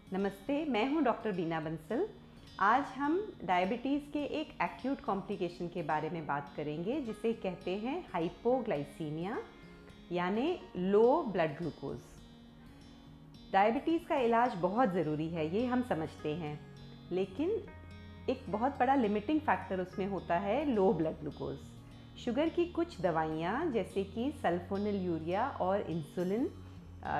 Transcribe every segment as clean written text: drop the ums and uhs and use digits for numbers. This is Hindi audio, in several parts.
नमस्ते, मैं हूं डॉक्टर बीना बंसल। आज हम डायबिटीज़ के एक एक्यूट कॉम्प्लिकेशन के बारे में बात करेंगे जिसे कहते हैं हाइपोग्लाइसीमिया यानी लो ब्लड ग्लूकोज। डायबिटीज़ का इलाज बहुत ज़रूरी है, ये हम समझते हैं, लेकिन एक बहुत बड़ा लिमिटिंग फैक्टर उसमें होता है लो ब्लड ग्लूकोज। शुगर की कुछ दवाइयाँ जैसे कि सल्फोनिलयूरिया और इंसुलिन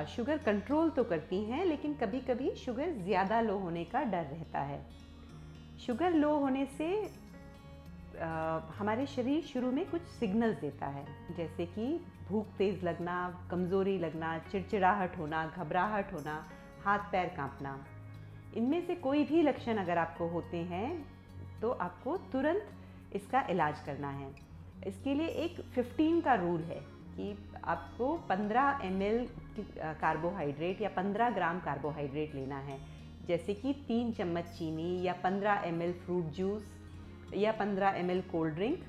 शुगर कंट्रोल तो करती हैं, लेकिन कभी कभी शुगर ज़्यादा लो होने का डर रहता है। शुगर लो होने से हमारे शरीर शुरू में कुछ सिग्नल्स देता है, जैसे कि भूख तेज़ लगना, कमज़ोरी लगना, चिड़चिड़ाहट होना, घबराहट होना, हाथ पैर कांपना। इनमें से कोई भी लक्षण अगर आपको होते हैं तो आपको तुरंत इसका इलाज करना है। इसके लिए एक 15 का रूल है कि आपको 15 ml कार्बोहाइड्रेट या 15 ग्राम कार्बोहाइड्रेट लेना है, जैसे कि 3 चम्मच चीनी या 15 ml फ्रूट जूस या 15 ml कोल्ड ड्रिंक।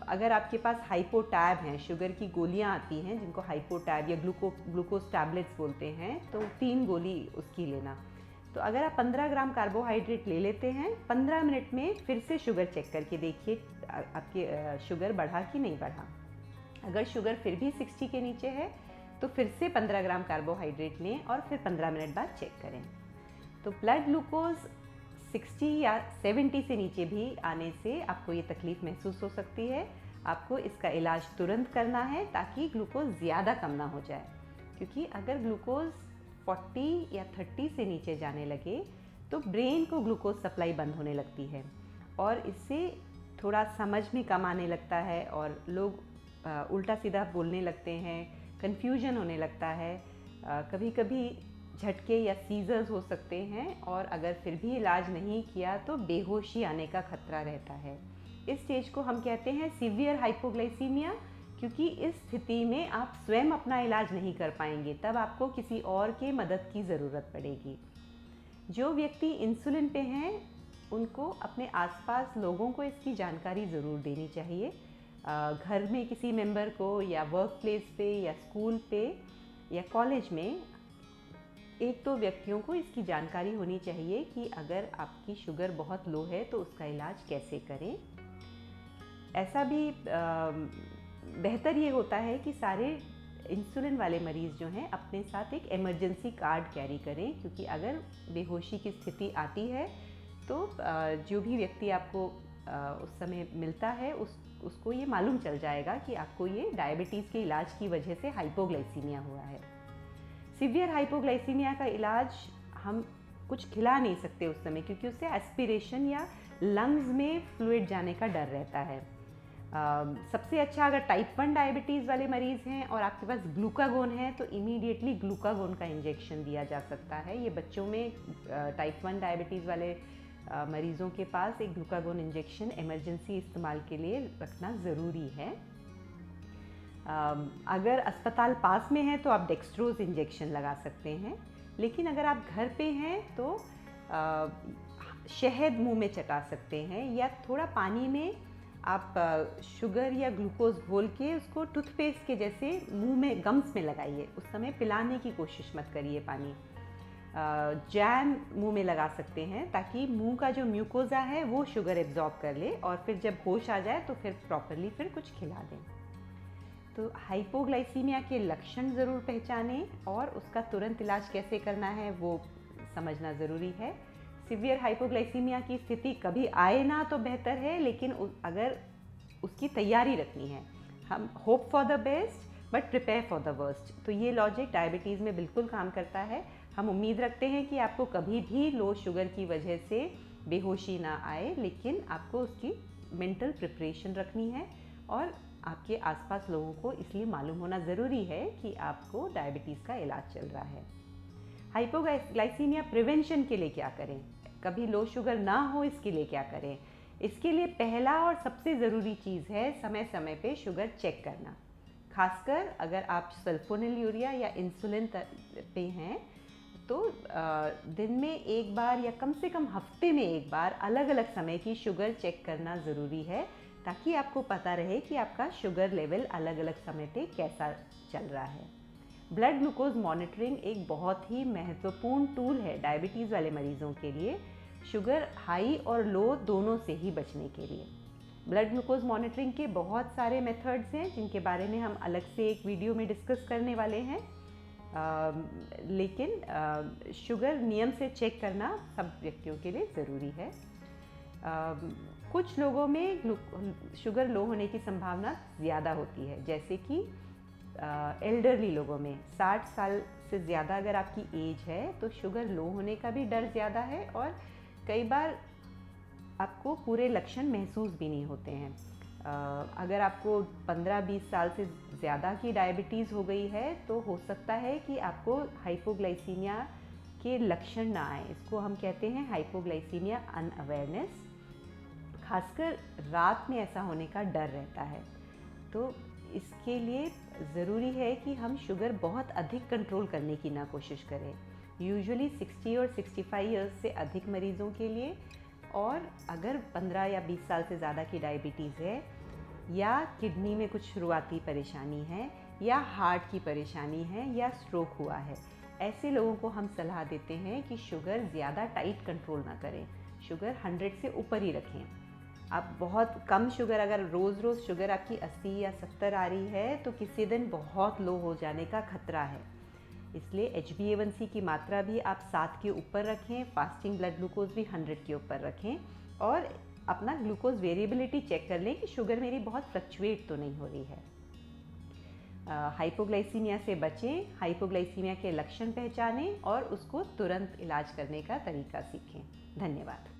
अगर आपके पास हाइपोटैब हैं, शुगर की गोलियां आती हैं जिनको हाइपोटैब या ग्लूकोज टैबलेट्स बोलते हैं, तो 3 गोली उसकी लेना। तो अगर आप 15 ग्राम कार्बोहाइड्रेट ले लेते हैं, 15 मिनट में फिर से शुगर चेक करके देखिए आपकी शुगर बढ़ा कि नहीं बढ़ा। अगर शुगर फिर भी 60 के नीचे है तो फिर से 15 ग्राम कार्बोहाइड्रेट लें और फिर 15 मिनट बाद चेक करें। तो ब्लड ग्लूकोज 60 या 70 से नीचे भी आने से आपको ये तकलीफ़ महसूस हो सकती है। आपको इसका इलाज तुरंत करना है ताकि ग्लूकोज ज़्यादा कम ना हो जाए, क्योंकि अगर ग्लूकोज 40 या 30 से नीचे जाने लगे तो ब्रेन को ग्लूकोज सप्लाई बंद होने लगती है और इससे थोड़ा समझ में कम आने लगता है और लोग उल्टा सीधा बोलने लगते हैं, कन्फ्यूजन होने लगता है, कभी कभी झटके या सीजर्स हो सकते हैं और अगर फिर भी इलाज नहीं किया तो बेहोशी आने का खतरा रहता है। इस स्टेज को हम कहते हैं सीवियर हाइपोग्लाइसीमिया, क्योंकि इस स्थिति में आप स्वयं अपना इलाज नहीं कर पाएंगे, तब आपको किसी और के मदद की ज़रूरत पड़ेगी। जो व्यक्ति इंसुलिन पे हैं उनको अपने आसपास लोगों को इसकी जानकारी ज़रूर देनी चाहिए। घर में किसी मेंबर को या वर्क प्लेस पे या स्कूल पे या कॉलेज में 1-2 व्यक्तियों को इसकी जानकारी होनी चाहिए कि अगर आपकी शुगर बहुत लो है तो उसका इलाज कैसे करें। ऐसा भी बेहतर ये होता है कि सारे इंसुलिन वाले मरीज़ जो हैं अपने साथ एक इमरजेंसी कार्ड कैरी करें, क्योंकि अगर बेहोशी की स्थिति आती है तो जो भी व्यक्ति आपको उस समय मिलता है उसको ये मालूम चल जाएगा कि आपको ये डायबिटीज़ के इलाज की वजह से हाइपोग्लाइसीमिया हुआ है। सीवियर हाइपोग्लाइसीमिया का इलाज हम कुछ खिला नहीं सकते उस समय, क्योंकि उससे एस्पिरेशन या लंग्स में फ्लूइड जाने का डर रहता है। सबसे अच्छा अगर टाइप 1 डायबिटीज़ वाले मरीज़ हैं और आपके पास ग्लूकागोन है तो इमीडिएटली ग्लूकागोन का इंजेक्शन दिया जा सकता है। ये बच्चों में टाइप 1 डायबिटीज़ वाले मरीज़ों के पास एक ग्लूकागोन इंजेक्शन इमरजेंसी इस्तेमाल के लिए रखना ज़रूरी है। अगर अस्पताल पास में है तो आप डेक्स्ट्रोज इंजेक्शन लगा सकते हैं, लेकिन अगर आप घर पे हैं तो शहद मुंह में चटा सकते हैं या थोड़ा पानी में आप शुगर या ग्लूकोज घोल के उसको टूथपेस्ट के जैसे मुंह में गम्स में लगाइए। उस समय पिलाने की कोशिश मत करिए पानी। जैम मुंह में लगा सकते हैं ताकि मुंह का जो म्यूकोजा है वो शुगर एब्जॉर्ब कर ले और फिर जब होश आ जाए तो फिर प्रॉपरली फिर कुछ खिला दें। तो हाइपोग्लाइसीमिया के लक्षण ज़रूर पहचानें और उसका तुरंत इलाज कैसे करना है वो समझना ज़रूरी है। सीवियर हाइपोग्लाइसीमिया की स्थिति कभी आए ना तो बेहतर है, लेकिन अगर उसकी तैयारी रखनी है, हम hope for the best but prepare for the worst. तो ये लॉजिक डायबिटीज़ में बिल्कुल काम करता है। हम उम्मीद रखते हैं कि आपको कभी भी लो शुगर की वजह से बेहोशी ना आए, लेकिन आपको उसकी मेंटल प्रिपरेशन रखनी है और आपके आसपास लोगों को इसलिए मालूम होना ज़रूरी है कि आपको डायबिटीज़ का इलाज चल रहा है। हाइपोग्लाइसीमिया प्रिवेंशन के लिए क्या करें, कभी लो शुगर ना हो इसके लिए क्या करें? इसके लिए पहला और सबसे ज़रूरी चीज़ है समय समय पे शुगर चेक करना। खासकर अगर आप सल्फोनिलयूरिया या इंसुलिन पे हैं तो दिन में एक बार या कम से कम हफ्ते में एक बार अलग अलग समय की शुगर चेक करना ज़रूरी है, ताकि आपको पता रहे कि आपका शुगर लेवल अलग अलग समय पे कैसा चल रहा है। ब्लड ग्लूकोज मॉनिटरिंग एक बहुत ही महत्वपूर्ण टूल है डायबिटीज़ वाले मरीजों के लिए, शुगर हाई और लो दोनों से ही बचने के लिए। ब्लड ग्लूकोज मॉनिटरिंग के बहुत सारे मेथड्स हैं जिनके बारे में हम अलग से एक वीडियो में डिस्कस करने वाले हैं, लेकिन शुगर नियम से चेक करना सब व्यक्तियों के लिए ज़रूरी है। कुछ लोगों में शुगर लो होने की संभावना ज़्यादा होती है, जैसे कि एल्डरली लोगों में 60 साल से ज़्यादा अगर आपकी एज है तो शुगर लो होने का भी डर ज़्यादा है, और कई बार आपको पूरे लक्षण महसूस भी नहीं होते हैं। अगर आपको 15-20 साल से ज़्यादा की डायबिटीज़ हो गई है तो हो सकता है कि आपको हाइपोग्लाइसीमिया के लक्षण ना आए। इसको हम कहते हैं हाइपोग्लाइसीमिया अनअवेयरनेस। खासकर रात में ऐसा होने का डर रहता है, तो इसके लिए ज़रूरी है कि हम शुगर बहुत अधिक कंट्रोल करने की ना कोशिश करें। यूजुअली 60 और 65 इयर्स से अधिक मरीज़ों के लिए, और अगर 15 या 20 साल से ज़्यादा की डायबिटीज़ है, या किडनी में कुछ शुरुआती परेशानी है, या हार्ट की परेशानी है, या स्ट्रोक हुआ है, ऐसे लोगों को हम सलाह देते हैं कि शुगर ज़्यादा टाइट कंट्रोल ना करें, शुगर 100 से ऊपर ही रखें। आप बहुत कम शुगर, अगर रोज़ रोज़ शुगर आपकी 80 या 70 आ रही है तो किसी दिन बहुत लो हो जाने का खतरा है। इसलिए HbA1c की मात्रा भी आप 7 के ऊपर रखें, फास्टिंग ब्लड ग्लूकोज भी 100 के ऊपर रखें, और अपना ग्लूकोज वेरिएबिलिटी चेक कर लें कि शुगर मेरी बहुत फ्लक्चुएट तो नहीं हो रही है। हाइपोग्लाइसीमिया से बचें, हाइपोग्लाइसीमिया के लक्षण पहचानें और उसको तुरंत इलाज करने का तरीका सीखें। धन्यवाद।